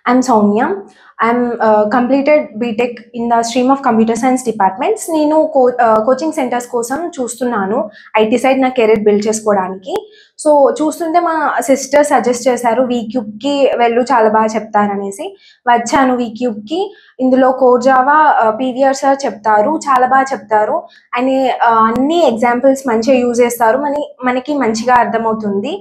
I'm Soumya. I'm completed BTech in the stream of computer science departments. నేను coaching centres కోసం చూస్తున్నాను IT side నా career build చేసుకోవడానికి. So చూస్తుంటే మా సిస్టర్ సజెస్ట్ చేశారు వీక్యూబ్కి వెళ్ళు చాలా బాగా చెప్తారనేసి. వచ్చాను వీక్యూబ్కి. ఇందులో కోర్ జావా పీవీఆర్ సార్ చెప్తారు, చాలా బాగా చెప్తారు. అని అన్ని ఎగ్జాంపుల్స్ మంచిగా యూజ్ చేస్తారు, మనకి మంచిగా అర్థమవుతుంది.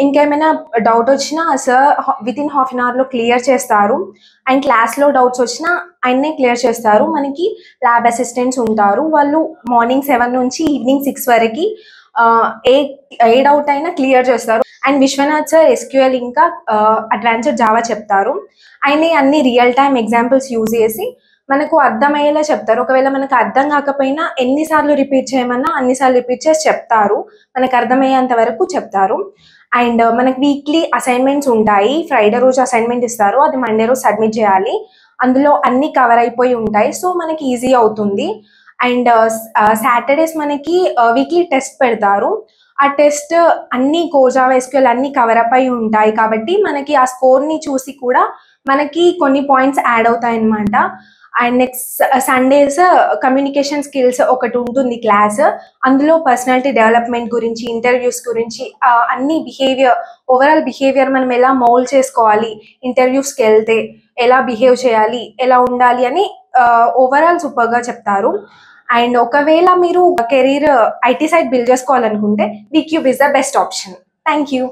ఇంకేమైనా డౌట్ వచ్చినా సార్ వితిన్ హాఫ్ అన్ అవర్లో క్లియర్ చేస్తారు. అండ్ క్లాస్లో డౌట్స్ వచ్చినా ఆయన్నే క్లియర్ చేస్తారు. మనకి ల్యాబ్ అసిస్టెంట్స్ ఉంటారు, వాళ్ళు మార్నింగ్ 7 నుంచి ఈవినింగ్ 6 వరకు ఏ డౌట్ అయినా క్లియర్ చేస్తారు. అండ్ విశ్వనాథ్ సార్ ఎస్క్యూఎల్ ఇంకా అడ్వాన్స్డ్ జావా చెప్తారు. ఆయన అన్ని రియల్ టైమ్ ఎగ్జాంపుల్స్ యూజ్ చేసి మనకు అర్థమయ్యేలా చెప్తారు. ఒకవేళ మనకు అర్థం కాకపోయినా ఎన్నిసార్లు రిపీట్ చేయమన్నా అన్నిసార్లు రిపీట్ చేసి చెప్తారు, మనకు అర్థమయ్యేంత వరకు చెప్తారు. అండ్ మనకి వీక్లీ అసైన్మెంట్స్ ఉంటాయి. ఫ్రైడే రోజు అసైన్మెంట్ ఇస్తారు, అది మండే రోజు సబ్మిట్ చేయాలి. అందులో అన్ని కవర్ అయిపోయి ఉంటాయి, సో మనకి ఈజీ అవుతుంది. అండ్ సాటర్డేస్ మనకి వీక్లీ టెస్ట్ పెడతారు. ఆ టెస్ట్ అన్ని కోర్ జావా ఎస్క్యూఎల్ అన్ని కవర్ అప్ అయి ఉంటాయి కాబట్టి మనకి ఆ స్కోర్ని చూసి కూడా మనకి కొన్ని పాయింట్స్ యాడ్ అవుతాయి అన్నమాట. And next Sundays communication skills ఒకటి ఉంటుంది క్లాస్. అందులో పర్సనాలిటీ డెవలప్మెంట్ గురించి, ఇంటర్వ్యూస్ గురించి, అన్ని ఓవరాల్ బిహేవియర్ మనం ఎలా మౌల్డ్ చేసుకోవాలి, ఇంటర్వ్యూస్కి వెళ్తే ఎలా బిహేవ్ చేయాలి, ఎలా ఉండాలి అని ఓవరాల్ సూపర్గా చెప్తారు. అండ్ ఒకవేళ మీరు కెరీర్ ఐటీ సైడ్ బిల్డ్ చేసుకోవాలనుకుంటే Vcube is the best option. Thank you.